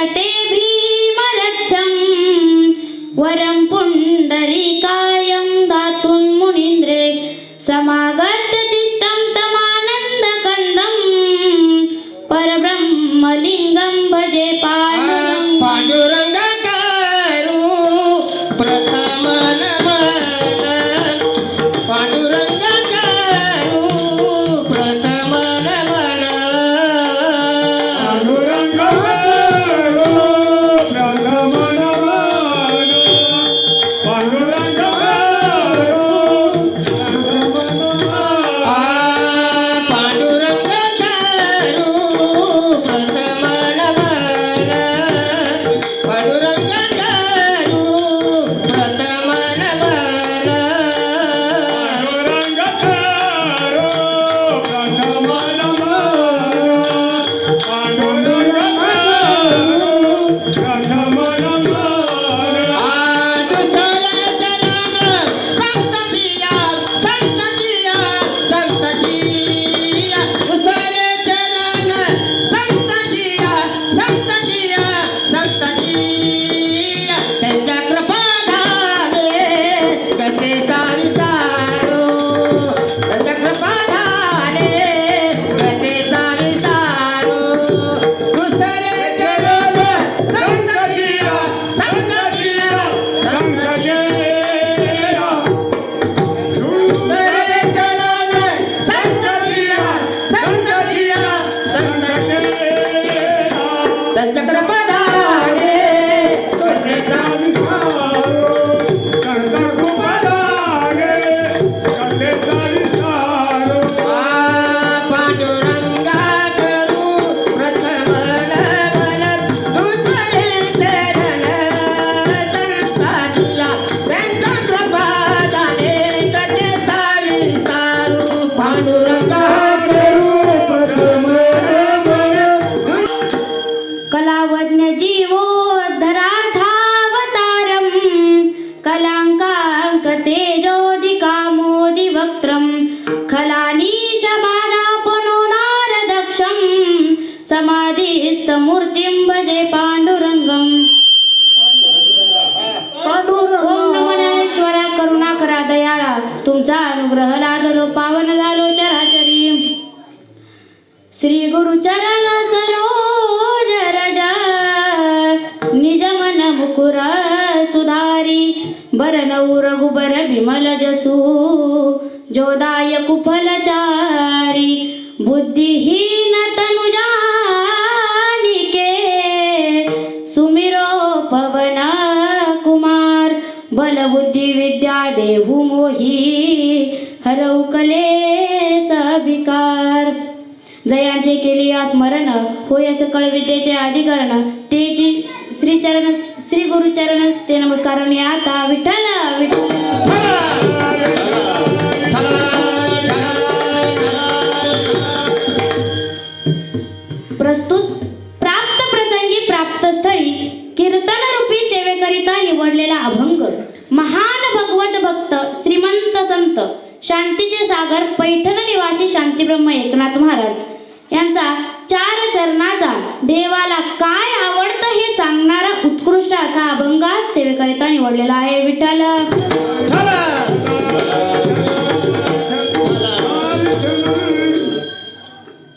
तटे भीमरथ्यं वरं पुण्डरीकायं दातुं मुनीन्द्रे समागत्य तिष्ठं तमानन्दकन्दं परब्रह्मलिङ्गं भजे पांडुरंग करू प्रथम नमन पांडुरंग करू प्रथम नमन पांडुरंग करू प्रथम नमन पांडुरंग करू प्रथम नमन पांडुरंग करू प्रथम नमन पांडुरंग करू प्रथम नमन पांडुरंग करू प्रथम नमन पांडुरंग करू प्रथम नमन त्यांच्या कृपा झाले गतेचा विचारो त्यांच्या कृपा झाले गतेचा विचारो दुसरे चरण संततीया संततीया संततीया दुसरे चरण संततीया संततीया संततीया त्यांच्या कृपा झाले गतेचा पांडुरंगा करू प्रथम नमन दुसरे चरण संताजिया त्यांचा कृपा झाले गतेचा विचारू पांडुरंगा करू प्रथम नमन कलावज्ञ जीवोद्धरार्थावतारं कलाङ्काङ्क तेजोदिकामोदिवक्त्रं खलानीशबाधापनोदारदक्षं समाधिस्थमूर्तिं भजे पांडुरंगम् ओम नमो ज्ञानेश्वरा करुणाकरा दयाळा तुमचा अनुग्रह लादलो पावन झालो चराचरी श्री गुरुचरण सरोज रज निज मन मुकुर सुधारी बरनऊ रघुबर विमल जसु जोदाय कुफलचारी बुद्धिहीन तनु जानिके सुमिरो पवन कुमार बल बुद्धि विद्या देहु मोही हरऊ कलेस विकार जयांचे केली स्मरण होय सकळ विद्येचे अधिकरण तेची श्री गुरुचरण ते नमस्कार आता विठ्ठल विठ्ठल प्रस्तुत प्राप्त प्रसंगी प्राप्त स्थळी कीर्तन रूपी सेवेकरिता निवडलेला अभंग महान भगवत भक्त श्रीमंत संत शांतीचे सागर पैठण निवासी शांतीब्रह्म एकनाथ महाराज यांचा 4 चरणाचा देवाला काय आवडतं हे सांगणारा उत्कृष्ट असा अभंग आज सेवेकरिता निवडलेला आहे विठ्ठल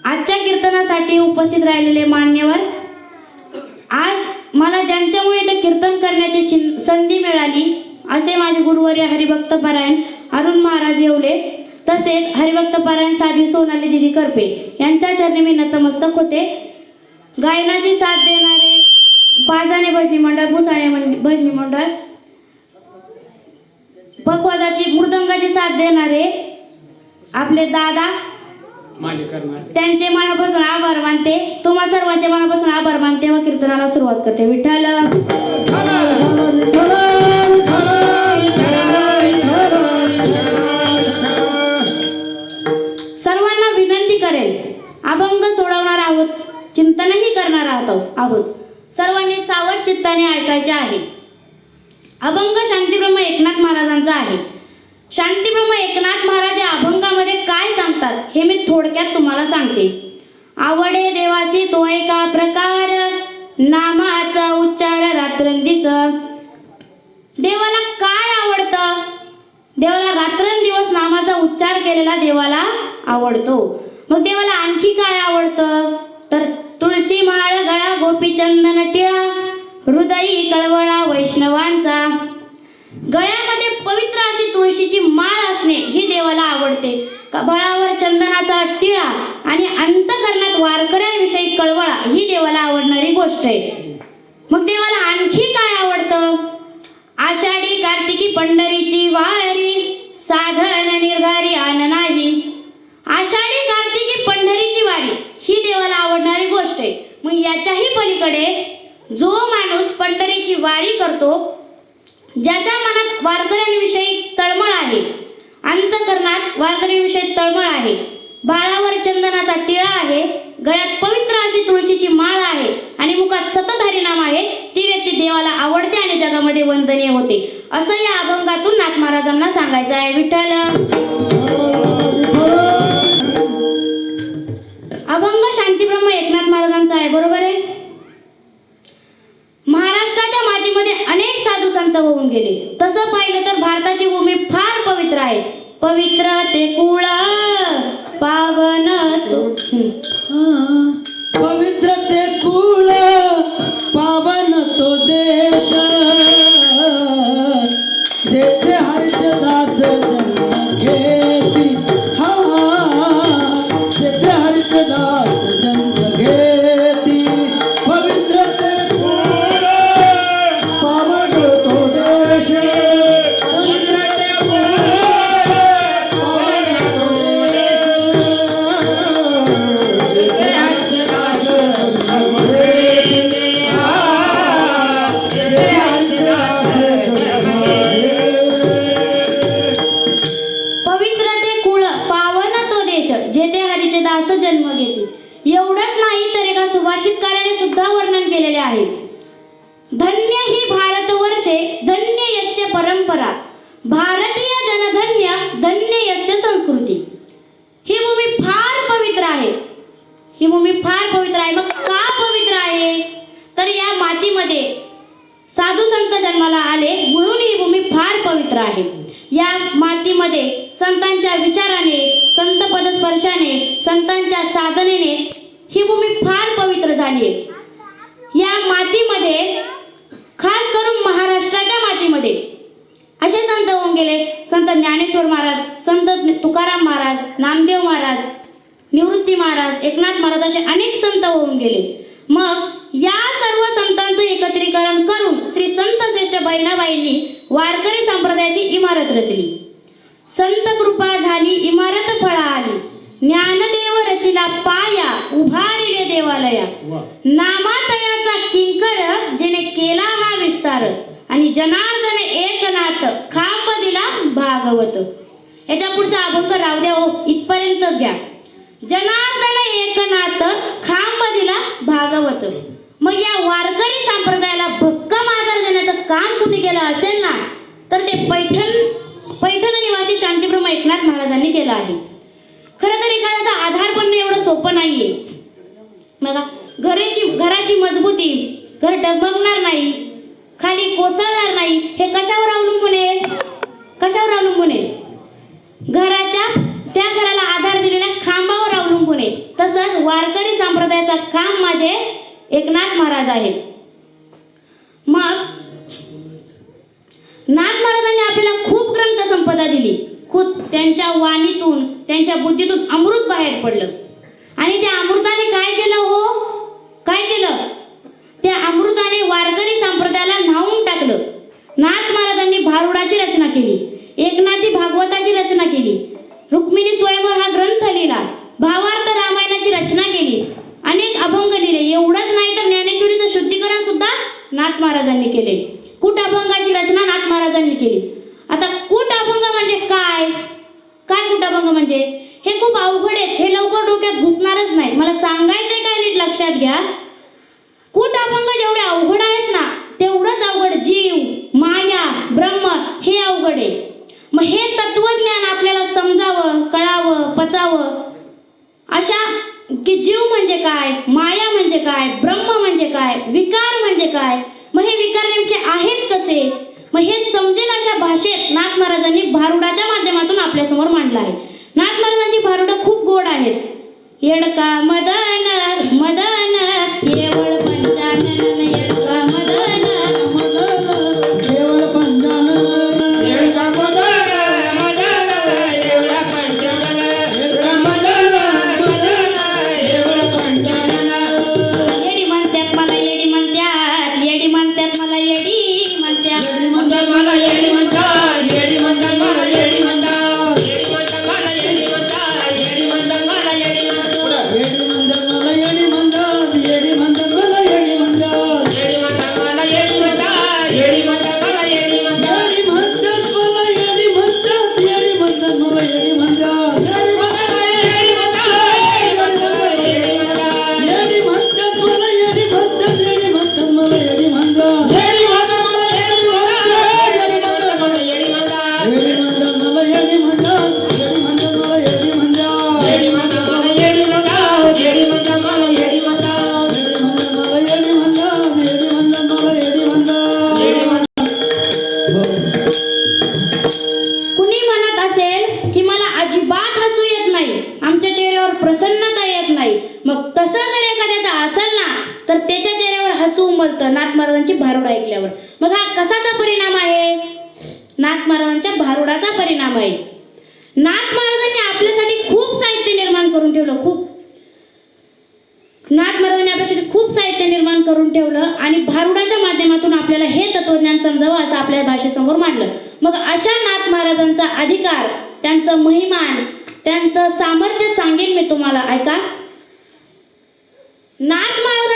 आजच्या कीर्तनासाठी उपस्थित राहिलेले मान्यवर आज मला ज्यांच्यामुळे इथे कीर्तन करण्याची संधी मिळाली असे माझे गुरुवर्य हरिभक्त पारायण अरुण महाराज येवले तसेच हरिभक्त पारायण साध्वी सोनाली दिदी करपे यांच्या चरणी मी नतमस्तक होते. गायनाची साथ देणारे पाजाणे भजनी मंडळ पुसाणे भजनी मंडळ पखवाजाची मृदंगाची साथ देणारे आपले दादा त्यांचे मनापासून आभार मानते. तुम्हा सर्वांचे मनापासून आभार मानते व कीर्तनाला सुरुवात करते. विठ्ठल सर्वांना विनंती करेल अभंग सोडवणार आहोत चिंतनही करणार आहोत सर्वांनी सावध चित्ताने ऐकायचे आहे. अभंग शांतीब्रह्म एकनाथ महाराजांचा आहे. शांतीब्रह्म एकनाथ महाराज या अभंगामध्ये काय सांगतात हे मी थोडक्यात तुम्हाला सांगते. आवडे देवासी तो एका प्रकार नामाचा उच्चार रात्रंदिवस. देवाला काय आवडतं? देवाला रात्रंदिवस नामाचा उच्चार केलेला देवाला आवडतो. मग देवाला आणखी काय आवडतं? तर तुळशी माळ गळा गोपीचंदन टिळा हृदयी कळवळा वैष्णवांचा. गळ्यामध्ये पवित्र अशी तुळशीची माळ असणे ही देवाला आवडते. कपाळावर चंदनाचा टिळा आणि अंतकरणात वारकऱ्यांविषयी कळवळा ही देवाला आवडणारी गोष्ट आहे. मग देवाला आणखी काय आवडतं? आषाढी कार्तिकी पंढरीची वारी साधन निर्धारी आन नाही. आषाढी कार्तिकी पंढरीची वारी ही देवाला आवडणारी गोष्ट आहे. मग याच्याही पलीकडे जो माणूस पंढरीची वारी करतो, ज्याच्या मनात वारकऱ्यांविषयी तळमळ आहे, अंतकरणात वारकऱ्यांविषयी तळमळ आहे, बाळावर चंदनाचा टिळा आहे, गळ्यात पवित्र अशी तुळशीची माळ आहे आणि मुखात सतत हरिनाम आहे, ती व्यक्ती देवाला आवडते आणि जगामध्ये वंदनीय होते, असं या अभंगातून नाथ महाराजांना सांगायचं आहे. विठ्ठल. अभंग शांतीब्रह्म एकनाथ महाराजांचा आहे, बरोबर आहे. महाराष्ट्राच्या मातीमध्ये अनेक साधू संत होऊन गेले. तसं पाहिलं तर भारताची भूमी फार पवित्र आहे. पवित्र ते कुळ पावन तो. पवित्र ते कुळ पावन तो देश जेथे हरिदास जन्म घेती. जेथे हरिदास जन्म घेती. पवित्र ते पावन तो देश. पवित्र ते पवित्र ते कुळ पावन तो देश जेथे हरीचे दास जन्म घेते. एवढंच नाही तर एका सुभाषितकाराने सुद्धा वर्णन केलेले आहे. धन्य ही भारतवर्षे धन्य यस्य परंपरा भारतीय जनधन्य धन्य यस्य संस्कृती. ही भूमी फार पवित्र आहे. ही भूमी फार पवित्र आहे. मग का पवित्र आहे? तर या मातीमध्ये साधू संत जन्माला आले म्हणून ही भूमी फार पवित्र आहे. या मातीमध्ये संतांच्या विचाराने, संत पदस्पर्शाने, संतांच्या साधनेने ही भूमी फार पवित्र झाली आहे. या मातीमध्ये खास करून महाराष्ट्राच्या मातीमध्ये असे संत होऊन गेले. संत ज्ञानेश्वर महाराज, संत तुकाराम महाराज, नामदेव महाराज, निवृत्ती महाराज, एकनाथ महाराज असे अनेक संत होऊन गेले. मग या सर्व संतांचं एकत्रीकरण करून श्री संत श्रेष्ठ बहिणाबाईंनी वारकरी संप्रदायाची इमारत रचली. संत कृपा झाली इमारत फळा आली. ज्ञानदेव रचिला पाया उभारिले देवालया. नामातयाचा किंकर जेने केला हा विस्तार आणि जनार्दन एकनाथ खांब दिला भागवत. याच्या पुढचा अभंग राहू द्या हो, इथपर्यंतच घ्या. जनार्दन एकनाथ खांब दिला भागवत. मग या वारकरी संप्रदायाला भक्कम आधार देण्याचं काम कुणी केलं असेल ना, तर ते पैठण निवासी शांतीब्रह्म एकनाथ महाराजांनी केलं आहे. खरं तर एखाद्याचा आधार पण एवढं सोपं नाहीये. बघा, घराची मजबूती, घर डगमगणार नाही, खाली कोसळणार नाही, हे कशावर अवलंबून आहे? कशावर अवलंबून आहे? त्या घराला आधार दिलेल्या खांबावर अवलंबून आहे. तसंच वारकरी संप्रदायाचं काम माझे एकनाथ महाराज आहेत. मग नाथ महाराजांनी आपल्याला खूप ग्रंथ संपदा दिली. खूप त्यांच्या वाणीतून, त्यांच्या बुद्धीतून अमृत बाहेर पडलं आणि त्या अमृताने काय केलं हो? काय केलं? त्या अमृताने वारकरी संप्रदायाला न्हावून टाकलं. नाथ महाराजांनी भारुडाची रचना केली, एकनाथी भागवताची रचना केली, रुक्मिणी स्वयंवर हा ग्रंथ लिहिला, भावार्थ रामायणाची रचना केली, अनेक अभंग लिहिले. एवढंच नाही तर ज्ञानेश्वरीचं शुद्धीकरण सुद्धा नाथ महाराजांनी केले. कूट अभंगाची रचना नाथ महाराजांनी केली. आता कूट अभंग म्हणजे काय? काय कूट अभंग म्हणजे? हे खूप अवघड आहेत, हे लवकर डोक्यात घुसणारच नाही. मला सांगायचंय काय, नीट लक्षात घ्या. कूट अभंग जेवढे अवघड आहेत ना, तेवढंच अवघड जीव, माया, ब्रह्म हे अवघड आहे. मग हे तत्वज्ञान आपल्याला समजावं, कळावं, पचावं, अशा की जीव म्हणजे काय, माया म्हणजे काय, ब्रह्म म्हणजे काय, कसे? मग हे समजेल अशा भाषेत नाथ महाराजांनी भारुडाच्या माध्यमातून आपल्यासमोर मांडलं आहे. नाथ महाराजांची भारुडं खूप गोड आहेत. येडका मदन मदन केवळ पंचानन, येडका मदन मदन केवळ पंचानन, एवढा मदन मदन एवढा पंचानन, एवढा मदन मदन एवढा पंचानन. येडी म्हणतात मला येडी म्हणतात, येडी म्हणतात मला येडी म्हणतात. येडी म्हणतात मला येडी म्हणतात, येडी म्हणतात मला येडी म्हणतात, येडी म्हणतात मला येडी म्हणतात, येडी म्हणतात मला येडी म्हणतात. पुढं. येडी म्हणतात मला येडी म्हणतात, येडी म्हणतात मला येडी म्हणतात, येडी म्हणतात मला येडी म्हणतात, येडी म्हणतात मला येडी म्हणतात. येडी म्हणतात मला येडी म्हणतात, येडी म्हणतात मला येडी म्हणतात, येडी म्हणतात मला येडी म्हणतात, येडी म्हणतात मला येडी म्हणतात. येडी म्हणतात मला येडी म्हणतात, येडी म्हणतात मला येडी म्हणतात, येडी म्हणतात मला येडी म्हणतात, येडी म्हणतात मला येडी म्हणतात. येडी म्हणतात मला येडी म्हणतात, येडी म्हणतात मला येडी म्हणतात, येडी म्हणतात मला येडी म्हणतात, येडी म्हणतात मला येडी म्हणतात. येडी म्हणतात मला येडी म्हणतात, येडी म्हणतात मला येडी म्हणतात. येडी म्हणतात. कुणी म्हणत असेल की मला अजिबात हसू येत नाही, आमच्या चेहऱ्यावर प्रसन्नता येत नाही, मग तसं जर एखाद्याचं असेल ना तर त्याच्या चेहऱ्यावर हसू उमलतं नाथ महाराजांची भारुड ऐकल्यावर. मग हा कशाचा परिणाम आहे? नाथ महाराजांच्या भारुडाचा परिणाम आहे. नाथ महाराजांनी आपल्यासाठी खूप साहित्य निर्माण करून ठेवलं, नाथ महाराजांनी आपल्यासाठी खूप साहित्य निर्माण करून ठेवलं आणि भारुडाच्या माध्यमातून आपल्याला हे तत्वज्ञान समजावं असं आपल्या भाषेसमोर मांडलं. मग अशा नाथ महाराजांचा अधिकार, त्यांचं महिमान, त्यांचं सामर्थ्य सांगेन मी तुम्हाला, ऐका. नाथ महाराज